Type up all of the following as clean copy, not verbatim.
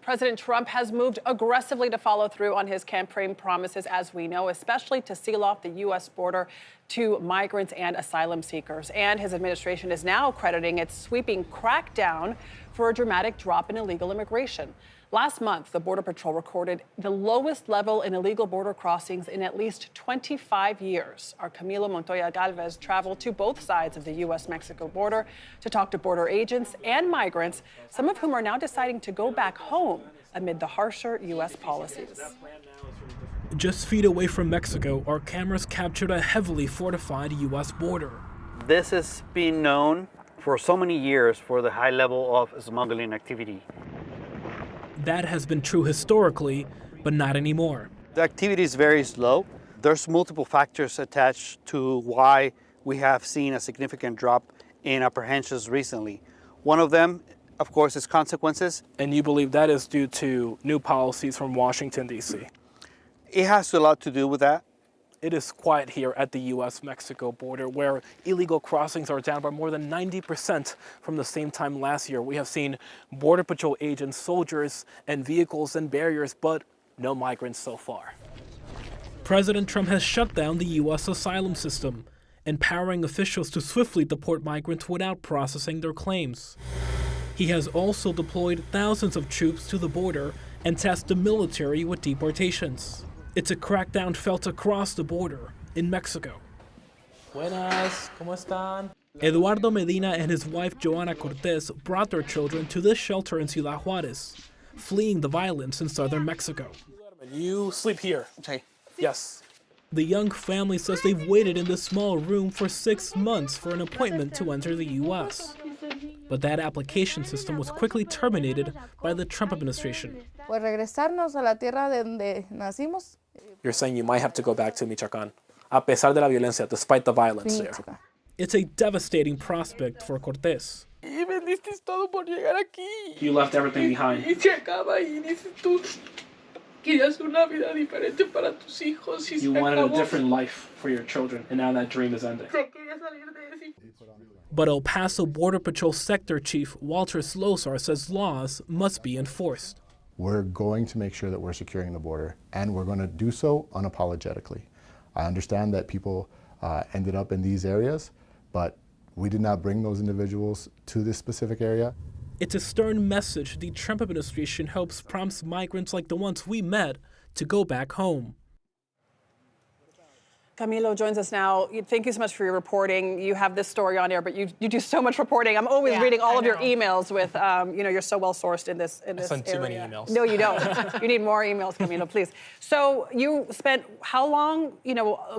President Trump has moved aggressively to follow through on his campaign promises, as we know, especially to seal off the U.S. border to migrants and asylum seekers. And his administration is now crediting its sweeping crackdown for a dramatic drop in illegal immigration. Last month, the Border Patrol recorded the lowest level in illegal border crossings in at least 25 years. Our Camilo Montoya-Galvez traveled to both sides of the U.S. Mexico border to talk to border agents and migrants, some of whom are now deciding to go back home amid the harsher U.S. policies. Just feet away from Mexico, our cameras captured a heavily fortified U.S. border. This has been known for so many years for the high level of smuggling activity. That has been true historically, but not anymore. The activity is very slow. There's multiple factors attached to why we have seen a significant drop in apprehensions recently. One of them, of course, is consequences. And you believe that is due to new policies from Washington, D.C.? It has a lot to do with that. It is quiet here at the U.S. Mexico border, where illegal crossings are down by more than 90% from the same time last year. We have seen Border Patrol agents, soldiers, and vehicles and barriers, but no migrants so far. President Trump has shut down the U.S. asylum system, empowering officials to swiftly deport migrants without processing their claims. He has also deployed thousands of troops to the border and tasked the military with deportations. It's a crackdown felt across the border in Mexico. Buenas, ¿cómo están? Eduardo Medina and his wife Joana Cortez brought their children to this shelter in Ciudad Juarez, fleeing the violence in southern Mexico. You sleep here? Okay. Yes. The young family says they've waited in this small room for 6 months for an appointment to enter the U.S. But that application system was quickly terminated by the Trump administration. Pues regresarnos a la tierra de donde nacimos. You're saying you might have to go back to Michoacán, a pesar de la violencia, despite the violence there. It's a devastating prospect for Cortez. You left everything behind. You wanted a different life for your children, and now that dream is ending. But El Paso Border Patrol Sector Chief Walter Slosar says laws must be enforced. We're going to make sure that we're securing the border, and we're going to do so unapologetically. I understand that people ended up in these areas, but we did not bring those individuals to this specific area. It's a stern message the Trump administration hopes prompts migrants like the ones we met to go back home. Camilo joins us now. Thank you so much for your reporting. You have this story on air, but you do so much reporting. I'm always reading all of your emails with, you're so well sourced in this area. I sent too many emails. No, you don't. You need more emails, Camilo, please. So you spent how long,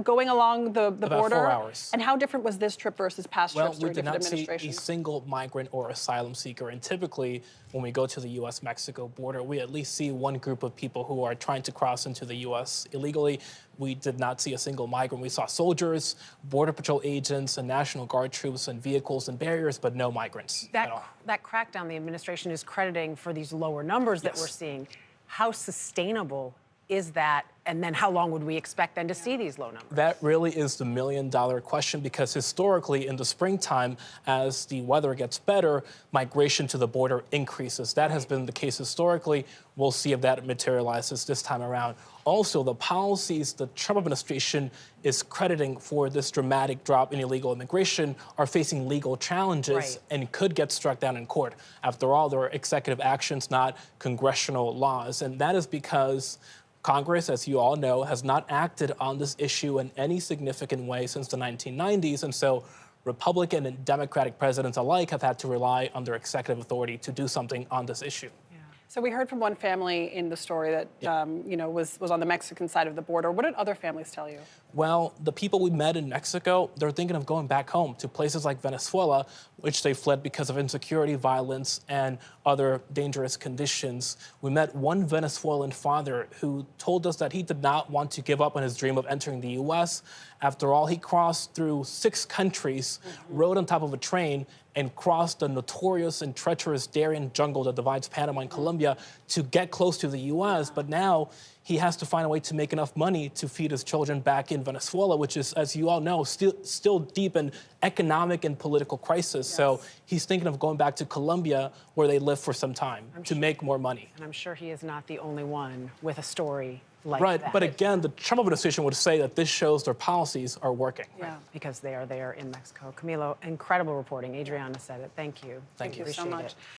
going along the border? About 4 hours. And how different was this trip versus past trips during different administrations? Well, we did not see a single migrant or asylum seeker. And typically, when we go to the U.S. Mexico border, we at least see one group of people who are trying to cross into the U.S. illegally. We did not see a single migrant. We saw soldiers, Border Patrol agents, and National Guard troops, and vehicles and barriers, but no migrants at all. That crackdown the administration is crediting for these lower numbers that we're seeing. How sustainable is that? And then how long would we expect then to see these low numbers? That really is the million-dollar question, because historically in the springtime, as the weather gets better, migration to the border increases. That has been the case historically. We'll see if that materializes this time around. Also, the policies the Trump administration is crediting for this dramatic drop in illegal immigration are facing legal challenges and could get struck down in court. After all, there are executive actions, not congressional laws. And that is because Congress, as you all know, has not acted on this issue in any significant way since the 1990s. And so Republican and Democratic presidents alike have had to rely on their executive authority to do something on this issue. So we heard from one family in the story that, was on the Mexican side of the border. What did other families tell you? Well, the people we met in Mexico, they're thinking of going back home to places like Venezuela, which they fled because of insecurity, violence, and other dangerous conditions. We met one Venezuelan father who told us that he did not want to give up on his dream of entering the U.S. After all, he crossed through 6 countries, rode on top of a train, and cross the notorious and treacherous Darien jungle that divides Panama and Colombia to get close to the U.S. But now he has to find a way to make enough money to feed his children back in Venezuela, which is, as you all know, still deep in economic and political crisis. Yes. So he's thinking of going back to Colombia, where they lived for some time, to make more money. And I'm sure he is not the only one with a story like right, that. but again, the Trump administration would say that this shows their policies are working. Yeah, right, because they are there in Mexico. Camilo, incredible reporting. Adriana said it. Thank you. Thank you so much.